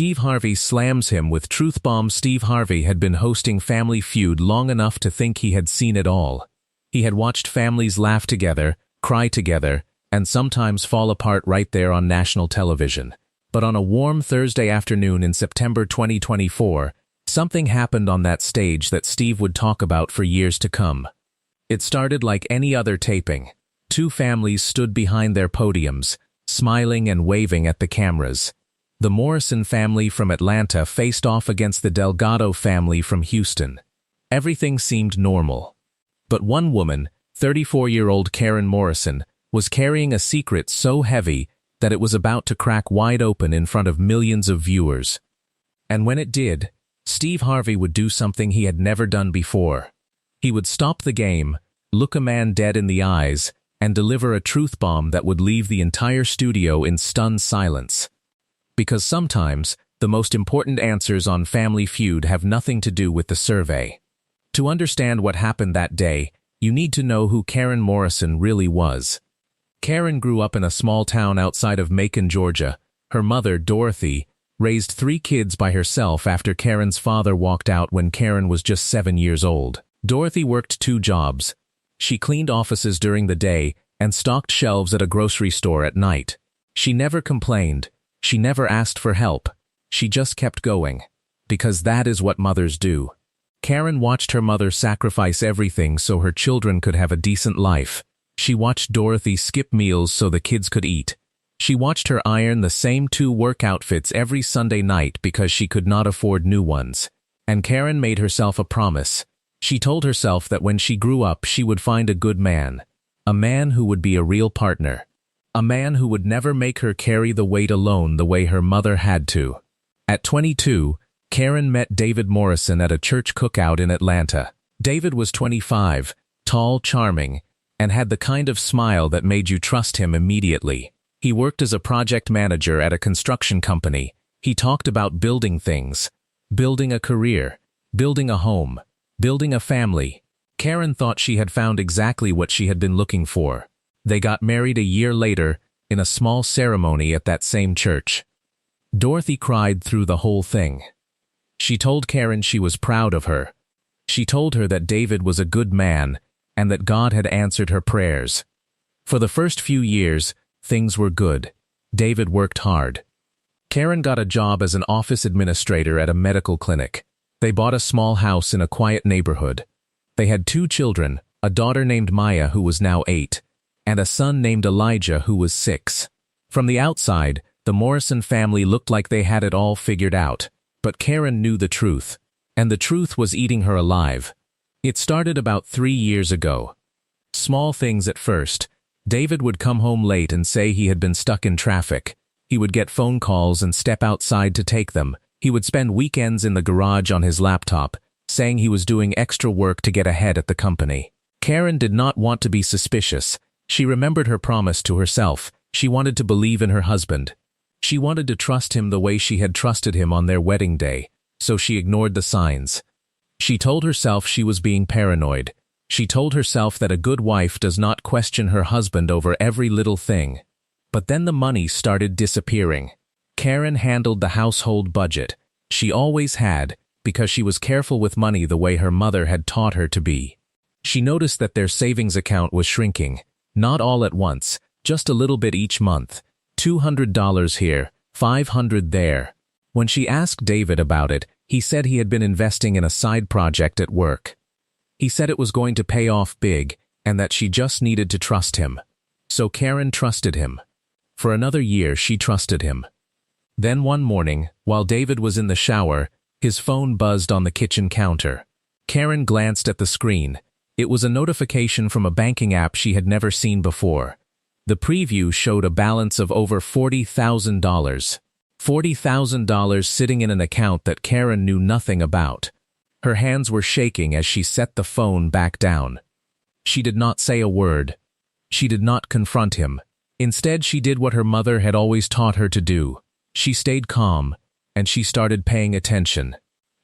Steve Harvey slams him with truth bomb. Steve Harvey had been hosting Family Feud long enough to think he had seen it all. He had watched families laugh together, cry together, and sometimes fall apart right there on national television. But on a warm Thursday afternoon in September 2024, something happened on that stage that Steve would talk about for years to come. It started like any other taping. Two families stood behind their podiums, smiling and waving at the cameras. The Morrison family from Atlanta faced off against the Delgado family from Houston. Everything seemed normal. But one woman, 34-year-old Karen Morrison, was carrying a secret so heavy that it was about to crack wide open in front of millions of viewers. And when it did, Steve Harvey would do something he had never done before. He would stop the game, look a man dead in the eyes, and deliver a truth bomb that would leave the entire studio in stunned silence. Because sometimes, the most important answers on Family Feud have nothing to do with the survey. To understand what happened that day, you need to know who Karen Morrison really was. Karen grew up in a small town outside of Macon, Georgia. Her mother, Dorothy, raised 3 kids by herself after Karen's father walked out when Karen was just 7 years old. Dorothy worked 2 jobs. She cleaned offices during the day and stocked shelves at a grocery store at night. She never complained. She never asked for help. She just kept going. Because that is what mothers do. Karen watched her mother sacrifice everything so her children could have a decent life. She watched Dorothy skip meals so the kids could eat. She watched her iron the same 2 work outfits every Sunday night because she could not afford new ones. And Karen made herself a promise. She told herself that when she grew up she would find a good man. A man who would be a real partner. A man who would never make her carry the weight alone the way her mother had to. At 22, Karen met David Morrison at a church cookout in Atlanta. David was 25, tall, charming, and had the kind of smile that made you trust him immediately. He worked as a project manager at a construction company. He talked about building things, building a career, building a home, building a family. Karen thought she had found exactly what she had been looking for. They got married a year later in a small ceremony at that same church. Dorothy cried through the whole thing. She told Karen she was proud of her. She told her that David was a good man and that God had answered her prayers. For the first few years, things were good. David worked hard. Karen got a job as an office administrator at a medical clinic. They bought a small house in a quiet neighborhood. They had 2 children, a daughter named Maya who was now 8, and a son named Elijah who was 6. From the outside, the Morrison family looked like they had it all figured out. But Karen knew the truth, and the truth was eating her alive. It started about 3 years ago. Small things at first. David would come home late and say he had been stuck in traffic. He would get phone calls and step outside to take them. He would spend weekends in the garage on his laptop, saying he was doing extra work to get ahead at the company. Karen did not want to be suspicious. She remembered her promise to herself. She wanted to believe in her husband. She wanted to trust him the way she had trusted him on their wedding day, so she ignored the signs. She told herself she was being paranoid. She told herself that a good wife does not question her husband over every little thing. But then the money started disappearing. Karen handled the household budget. She always had, because she was careful with money the way her mother had taught her to be. She noticed that their savings account was shrinking. Not all at once, just a little bit each month. $200 here, $500 there. When she asked David about it, he said he had been investing in a side project at work. He said it was going to pay off big, and that she just needed to trust him. So Karen trusted him. For another year, she trusted him. Then one morning, while David was in the shower, his phone buzzed on the kitchen counter. Karen glanced at the screen. It was a notification from a banking app she had never seen before. The preview showed a balance of over $40,000. $40,000 sitting in an account that Karen knew nothing about. Her hands were shaking as she set the phone back down. She did not say a word. She did not confront him. Instead, she did what her mother had always taught her to do. She stayed calm, and she started paying attention.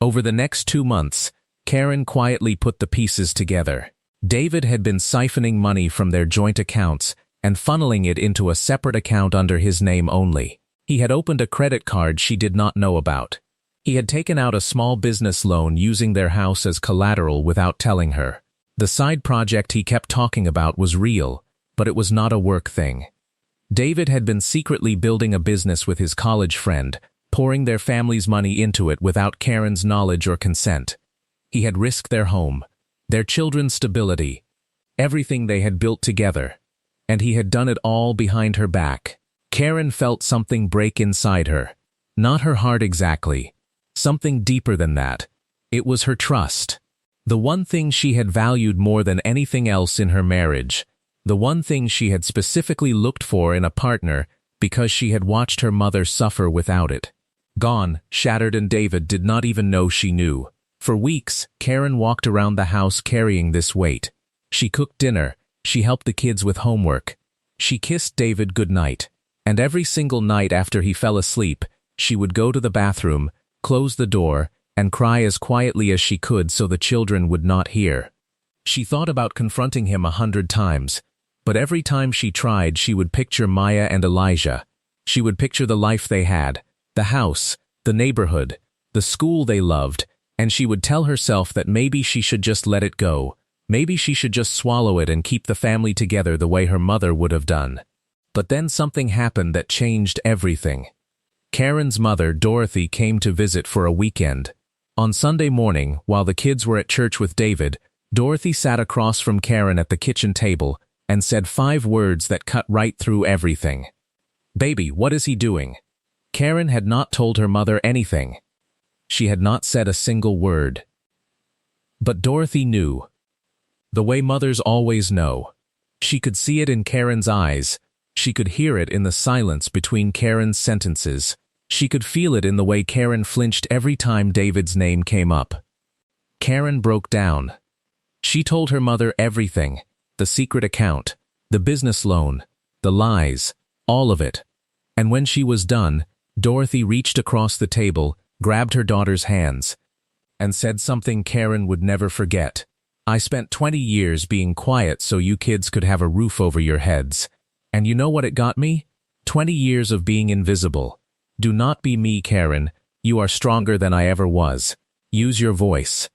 Over the next 2 months, Karen quietly put the pieces together. David had been siphoning money from their joint accounts and funneling it into a separate account under his name only. He had opened a credit card she did not know about. He had taken out a small business loan using their house as collateral without telling her. The side project he kept talking about was real, but it was not a work thing. David had been secretly building a business with his college friend, pouring their family's money into it without Karen's knowledge or consent. He had risked their home, their children's stability, everything they had built together, and he had done it all behind her back. Karen felt something break inside her. Not her heart exactly. Something deeper than that. It was her trust. The one thing she had valued more than anything else in her marriage. The one thing she had specifically looked for in a partner because she had watched her mother suffer without it. Gone, shattered, and David did not even know she knew. For weeks, Karen walked around the house carrying this weight. She cooked dinner. She helped the kids with homework. She kissed David goodnight. And every single night after he fell asleep, she would go to the bathroom, close the door, and cry as quietly as she could so the children would not hear. She thought about confronting him 100 times, but every time she tried, she would picture Maya and Elijah. She would picture the life they had, the house, the neighborhood, the school they loved, and she would tell herself that maybe she should just let it go. Maybe she should just swallow it and keep the family together the way her mother would have done. But then something happened that changed everything. Karen's mother, Dorothy, came to visit for a weekend. On Sunday morning, while the kids were at church with David, Dorothy sat across from Karen at the kitchen table and said 5 words that cut right through everything. "Baby, what is he doing?" Karen had not told her mother anything. She had not said a single word. But Dorothy knew. The way mothers always know. She could see it in Karen's eyes. She could hear it in the silence between Karen's sentences. She could feel it in the way Karen flinched every time David's name came up. Karen broke down. She told her mother everything, the secret account, the business loan, the lies, all of it. And when she was done, Dorothy reached across the table, grabbed her daughter's hands, and said something Karen would never forget. "I spent 20 years being quiet so you kids could have a roof over your heads. And you know what it got me? 20 years of being invisible. Do not be me, Karen. You are stronger than I ever was. Use your voice."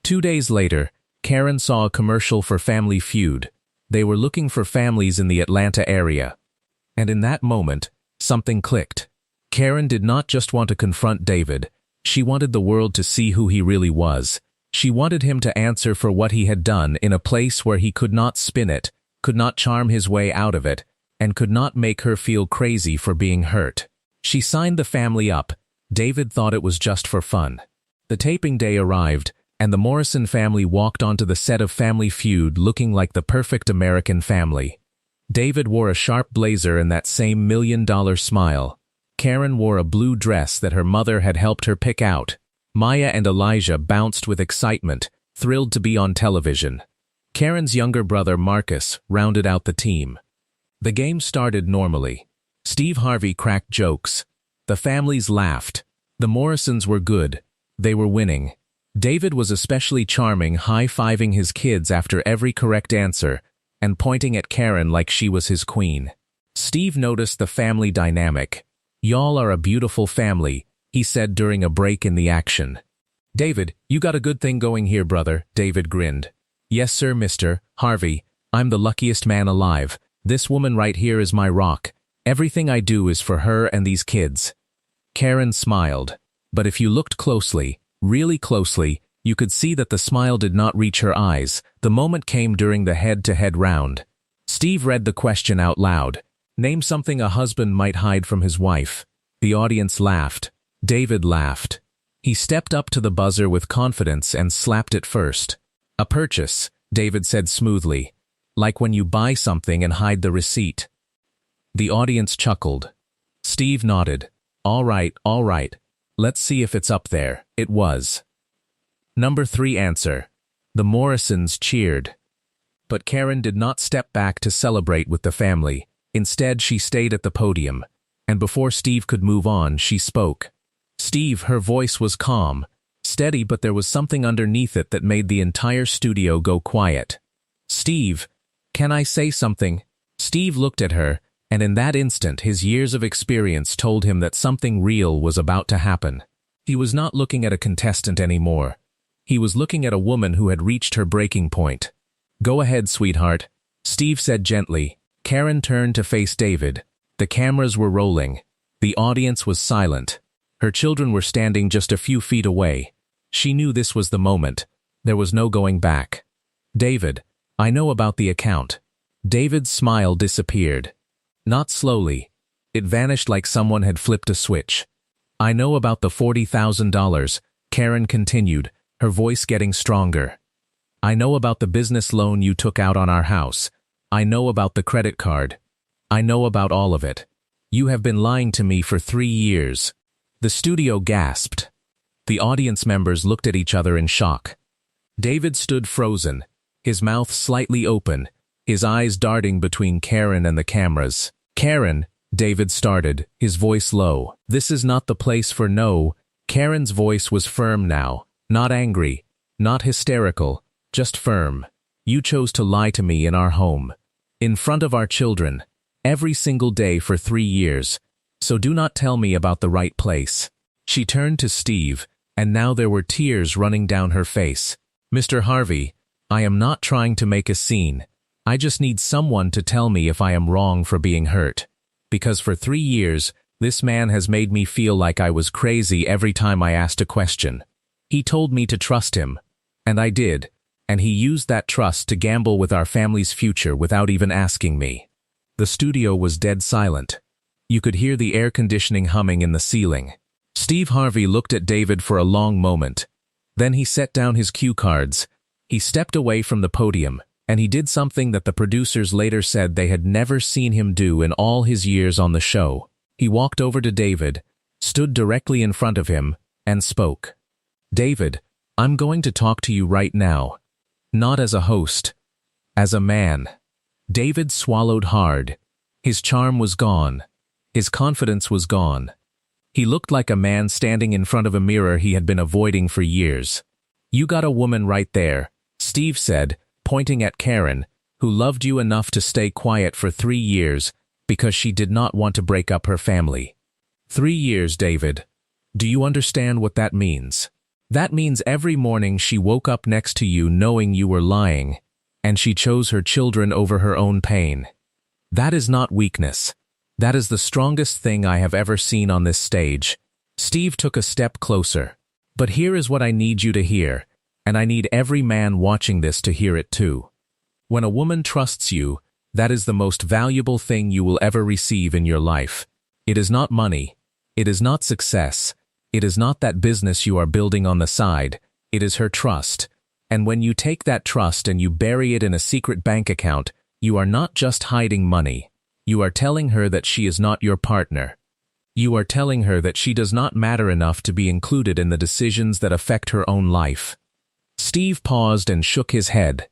2 days later, Karen saw a commercial for Family Feud. They were looking for families in the Atlanta area. And in that moment, something clicked. Karen did not just want to confront David. She wanted the world to see who he really was. She wanted him to answer for what he had done in a place where he could not spin it, could not charm his way out of it, and could not make her feel crazy for being hurt. She signed the family up. David thought it was just for fun. The taping day arrived, and the Morrison family walked onto the set of Family Feud looking like the perfect American family. David wore a sharp blazer and that same $1,000,000 smile. Karen wore a blue dress that her mother had helped her pick out. Maya and Elijah bounced with excitement, thrilled to be on television. Karen's younger brother, Marcus, rounded out the team. The game started normally. Steve Harvey cracked jokes. The families laughed. The Morrisons were good. They were winning. David was especially charming, high-fiving his kids after every correct answer and pointing at Karen like she was his queen. Steve noticed the family dynamic. "Y'all are a beautiful family," he said during a break in the action. "David, you got a good thing going here, brother," David grinned. "Yes, sir, Mr. Harvey. I'm the luckiest man alive. This woman right here is my rock. Everything I do is for her and these kids." Karen smiled, but if you looked closely, really closely, you could see that the smile did not reach her eyes. The moment came during the head-to-head round. Steve read the question out loud. "Name something a husband might hide from his wife." The audience laughed. David laughed. He stepped up to the buzzer with confidence and slapped it first. "A purchase," David said smoothly, "like when you buy something and hide the receipt." The audience chuckled. Steve nodded. All right. Let's see if it's up there." It was. Number 3 answer. The Morrisons cheered. But Karen did not step back to celebrate with the family. Instead, she stayed at the podium. And before Steve could move on, she spoke. "Steve," her voice was calm, steady, but there was something underneath it that made the entire studio go quiet. "Steve, can I say something?" Steve looked at her, And in that instant, his years of experience told him that something real was about to happen. He was not looking at a contestant anymore. He was looking at a woman who had reached her breaking point. "Go ahead, sweetheart," Steve said gently. Karen turned to face David. The cameras were rolling. The audience was silent. Her children were standing just a few feet away. She knew this was the moment. There was no going back. "David, I know about the account." David's smile disappeared. Not slowly. It vanished like someone had flipped a switch. "I know about the $40,000, Karen continued, her voice getting stronger. "I know about the business loan you took out on our house. I know about the credit card. I know about all of it. You have been lying to me for 3 years." The studio gasped. The audience members looked at each other in shock. David stood frozen, his mouth slightly open, his eyes darting between Karen and the cameras. "Karen," David started, his voice low. "This is not the place for no." Karen's voice was firm now, not angry, not hysterical, just firm. "You chose to lie to me in our home, in front of our children, every single day for 3 years. So do not tell me about the right place." She turned to Steve, and now there were tears running down her face. "Mr. Harvey, I am not trying to make a scene. I just need someone to tell me if I am wrong for being hurt. Because for 3 years, this man has made me feel like I was crazy every time I asked a question. He told me to trust him, and I did, and he used that trust to gamble with our family's future without even asking me." The studio was dead silent. You could hear the air conditioning humming in the ceiling. Steve Harvey looked at David for a long moment. Then he set down his cue cards. He stepped away from the podium, and he did something that the producers later said they had never seen him do in all his years on the show. He walked over to David, stood directly in front of him, and spoke. "David, I'm going to talk to you right now. Not as a host, as a man." David swallowed hard. His charm was gone. His confidence was gone. He looked like a man standing in front of a mirror he had been avoiding for years. "You got a woman right there," Steve said, pointing at Karen, "who loved you enough to stay quiet for 3 years because she did not want to break up her family. 3 years, David. Do you understand what that means? That means every morning she woke up next to you knowing you were lying, and she chose her children over her own pain. That is not weakness. That is the strongest thing I have ever seen on this stage." Steve took a step closer. "But here is what I need you to hear, and I need every man watching this to hear it too. When a woman trusts you, that is the most valuable thing you will ever receive in your life. It is not money. It is not success. It is not that business you are building on the side. It is her trust. And when you take that trust and you bury it in a secret bank account, you are not just hiding money. You are telling her that she is not your partner. You are telling her that she does not matter enough to be included in the decisions that affect her own life." Steve paused and shook his head.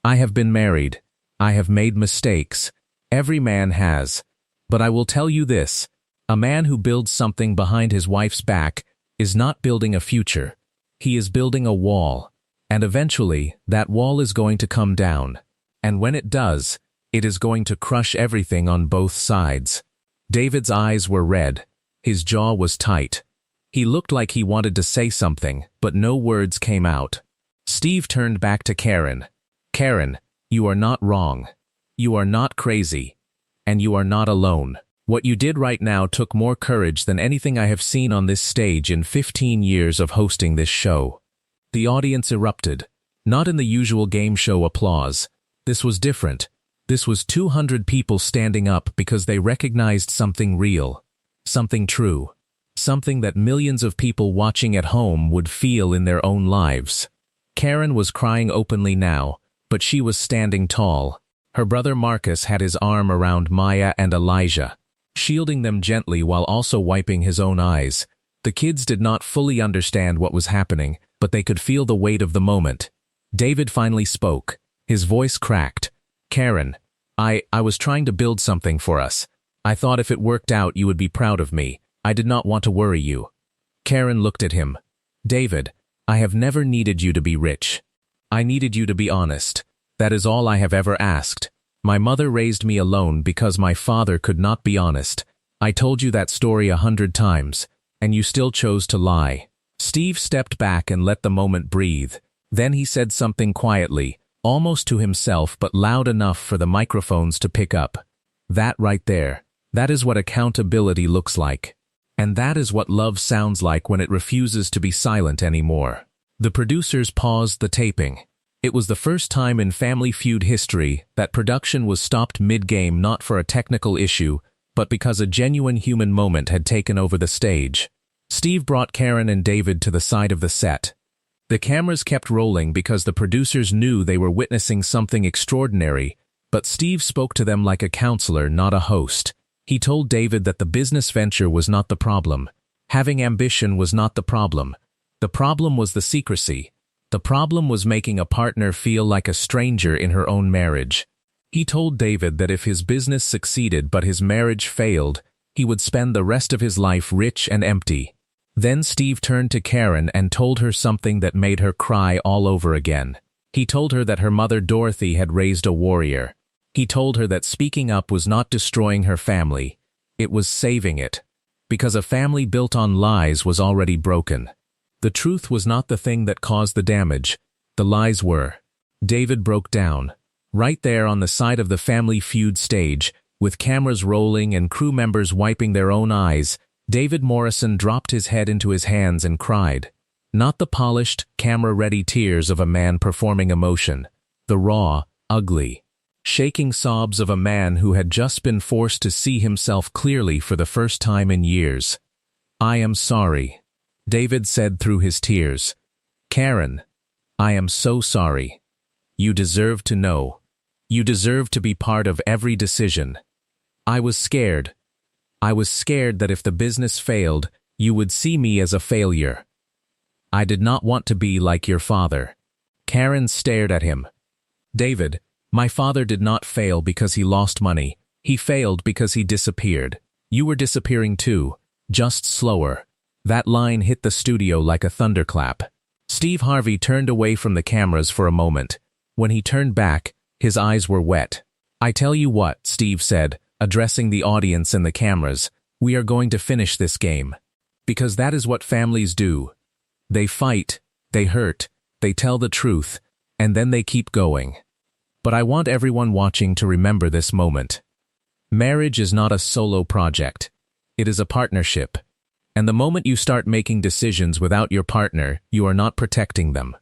"I have been married. I have made mistakes. Every man has. But I will tell you this. A man who builds something behind his wife's back is not building a future. He is building a wall. And eventually, that wall is going to come down. And when it does, it is going to crush everything on both sides." David's eyes were red. His jaw was tight. He looked like he wanted to say something, but no words came out. Steve turned back to Karen. "Karen, you are not wrong. You are not crazy. And you are not alone. What you did right now took more courage than anything I have seen on this stage in 15 years of hosting this show." The audience erupted. Not in the usual game show applause. This was different. This was 200 people standing up because they recognized something real, something true, something that millions of people watching at home would feel in their own lives. Karen was crying openly now, but she was standing tall. Her brother Marcus had his arm around Maya and Elijah, shielding them gently while also wiping his own eyes. The kids did not fully understand what was happening, but they could feel the weight of the moment. David finally spoke. His voice cracked. "Karen, I was trying to build something for us. I thought if it worked out you would be proud of me. I did not want to worry you." Karen looked at him. "David, I have never needed you to be rich. I needed you to be honest. That is all I have ever asked. My mother raised me alone because my father could not be honest. I told you that story 100 times, and you still chose to lie. Steve stepped back and let the moment breathe. Then he said something quietly, almost to himself but loud enough for the microphones to pick up. That right there. That is what accountability looks like. And that is what love sounds like when it refuses to be silent anymore. The producers paused the taping. It was the first time in Family Feud history that production was stopped mid-game, not for a technical issue, but because a genuine human moment had taken over the stage. Steve brought Karen and David to the side of the set. The cameras kept rolling because the producers knew they were witnessing something extraordinary, but Steve spoke to them like a counselor, not a host. He told David that the business venture was not the problem. Having ambition was not the problem. The problem was the secrecy. The problem was making a partner feel like a stranger in her own marriage. He told David that if his business succeeded but his marriage failed, he would spend the rest of his life rich and empty. Then Steve turned to Karen and told her something that made her cry all over again. He told her that her mother Dorothy had raised a warrior. He told her that speaking up was not destroying her family, it was saving it. Because a family built on lies was already broken. The truth was not the thing that caused the damage, the lies were. David broke down. Right there on the side of the Family Feud stage, with cameras rolling and crew members wiping their own eyes, David Morrison dropped his head into his hands and cried. Not the polished, camera-ready tears of a man performing emotion. The raw, ugly, shaking sobs of a man who had just been forced to see himself clearly for the first time in years. "I am sorry," David said through his tears. "Karen, I am so sorry. You deserve to know. You deserve to be part of every decision. I was scared. I was scared that if the business failed, you would see me as a failure. I did not want to be like your father." Karen stared at him. "David, my father did not fail because he lost money. He failed because he disappeared. You were disappearing too, just slower." That line hit the studio like a thunderclap. Steve Harvey turned away from the cameras for a moment. When he turned back, his eyes were wet. "I tell you what," Steve said, addressing the audience and the cameras, "we are going to finish this game. Because that is what families do. They fight, they hurt, they tell the truth, and then they keep going. But I want everyone watching to remember this moment. Marriage is not a solo project. It is a partnership. And the moment you start making decisions without your partner, you are not protecting them.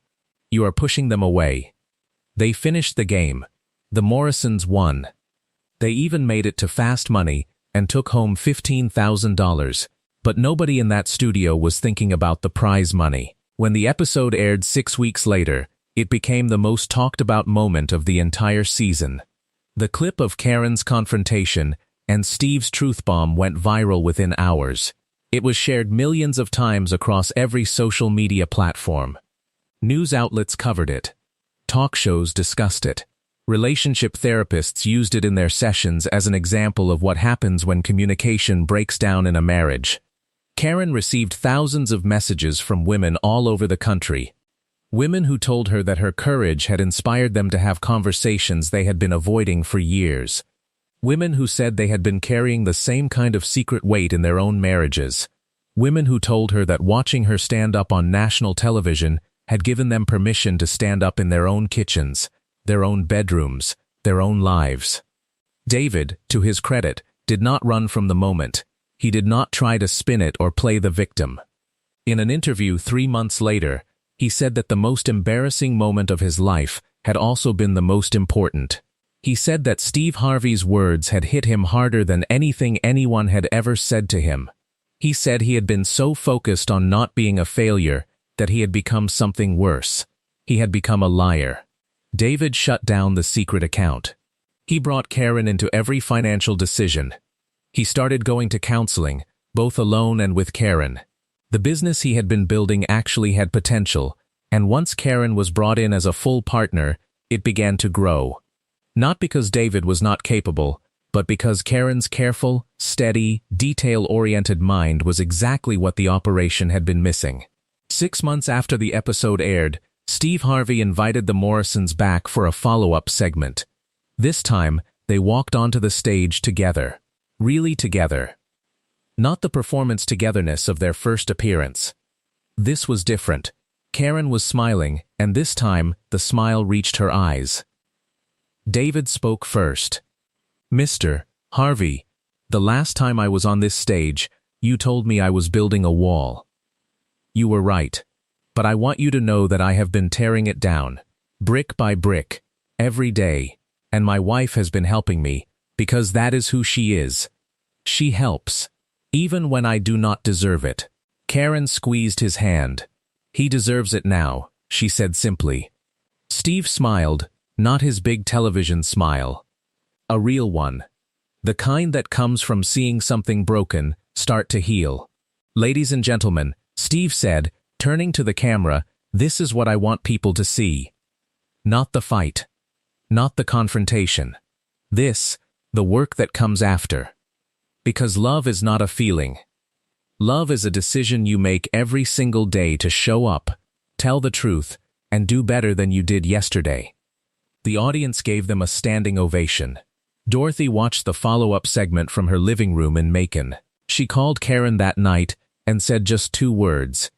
You are pushing them away." They finished the game. The Morrisons won. They even made it to Fast Money and took home $15,000. But nobody in that studio was thinking about the prize money. When the episode aired 6 weeks later, it became the most talked about moment of the entire season. The clip of Karen's confrontation and Steve's truth bomb went viral within hours. It was shared millions of times across every social media platform. News outlets covered it. Talk shows discussed it. Relationship therapists used it in their sessions as an example of what happens when communication breaks down in a marriage. Karen received thousands of messages from women all over the country. Women who told her that her courage had inspired them to have conversations they had been avoiding for years. Women who said they had been carrying the same kind of secret weight in their own marriages. Women who told her that watching her stand up on national television had given them permission to stand up in their own kitchens, their own bedrooms, their own lives. David, to his credit, did not run from the moment. He did not try to spin it or play the victim. In an interview 3 months later, he said that the most embarrassing moment of his life had also been the most important. He said that Steve Harvey's words had hit him harder than anything anyone had ever said to him. He said he had been so focused on not being a failure that he had become something worse. He had become a liar. David shut down the secret account. He brought Karen into every financial decision. He started going to counseling, both alone and with Karen. The business he had been building actually had potential, and once Karen was brought in as a full partner, it began to grow. Not because David was not capable, but because Karen's careful, steady, detail-oriented mind was exactly what the operation had been missing. 6 months after the episode aired, Steve Harvey invited the Morrisons back for a follow-up segment. This time, They walked onto the stage together. Really together. Not the performance togetherness of their first appearance. This was different. Karen was smiling, and this time, the smile reached her eyes. David spoke first. "Mr. Harvey, the last time I was on this stage, you told me I was building a wall. You were right. But I want you to know that I have been tearing it down, brick by brick, every day, and my wife has been helping me, because that is who she is. She helps, even when I do not deserve it." Karen squeezed his hand. "He deserves it now," she said simply. Steve smiled, not his big television smile. A real one. The kind that comes from seeing something broken start to heal. "Ladies and gentlemen," Steve said, turning to the camera, "this is what I want people to see. Not the fight. Not the confrontation. This, the work that comes after. Because love is not a feeling. Love is a decision you make every single day to show up, tell the truth, and do better than you did yesterday." The audience gave them a standing ovation. Dorothy watched the follow-up segment from her living room in Macon. She called Karen that night and said just 2 words.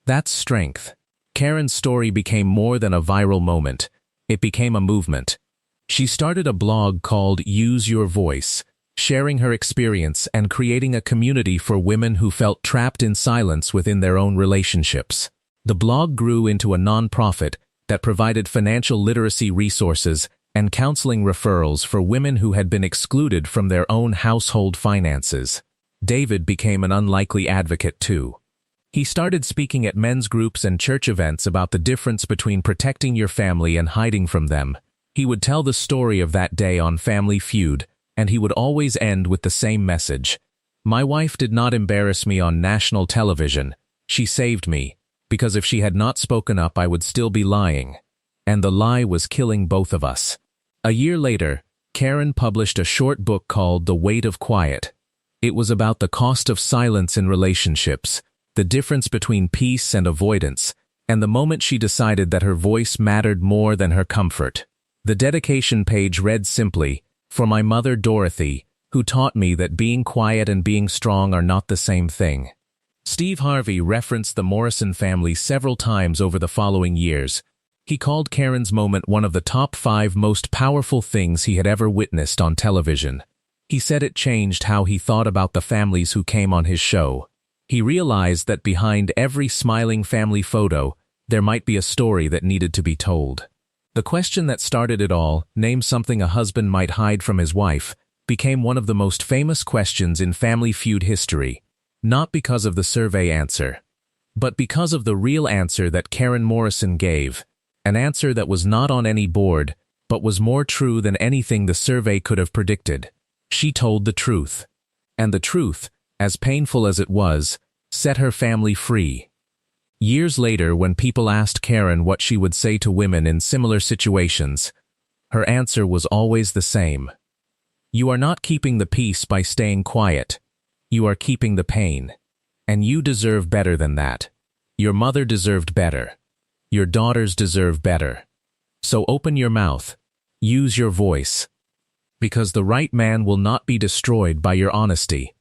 That's strength. Karen's story became more than a viral moment. It became a movement. She started a blog called Use Your Voice, sharing her experience and creating a community for women who felt trapped in silence within their own relationships. The blog grew into a nonprofit that provided financial literacy resources and counseling referrals for women who had been excluded from their own household finances. David became an unlikely advocate too. He started speaking at men's groups and church events about the difference between protecting your family and hiding from them. He would tell the story of that day on Family Feud, and he would always end with the same message. "My wife did not embarrass me on national television. She saved me, because if she had not spoken up I would still be lying. And the lie was killing both of us." A year later, Karen published a short book called The Weight of Quiet. It was about the cost of silence in relationships, the difference between peace and avoidance, and the moment she decided that her voice mattered more than her comfort. The dedication page read simply, "For my mother Dorothy, who taught me that being quiet and being strong are not the same thing." Steve Harvey referenced the Morrison family several times over the following years. He called Karen's moment one of the top 5 most powerful things he had ever witnessed on television. He said it changed how he thought about the families who came on his show. He realized that behind every smiling family photo, there might be a story that needed to be told. The question that started it all, name something a husband might hide from his wife, became one of the most famous questions in Family Feud history, not because of the survey answer, but because of the real answer that Karen Morrison gave, an answer that was not on any board, but was more true than anything the survey could have predicted. She told the truth. And the truth, as painful as it was, set her family free. Years later, when people asked Karen what she would say to women in similar situations, her answer was always the same. "You are not keeping the peace by staying quiet. You are keeping the pain. And you deserve better than that. Your mother deserved better. Your daughters deserve better. So open your mouth. Use your voice. Because the right man will not be destroyed by your honesty.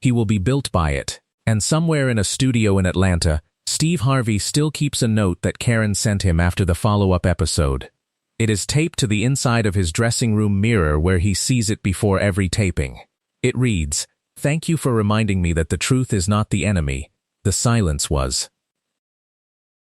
He will be built by it." And somewhere in a studio in Atlanta, Steve Harvey still keeps a note that Karen sent him after the follow-up episode. It is taped to the inside of his dressing room mirror where he sees it before every taping. It reads, "Thank you for reminding me that the truth is not the enemy. The silence was."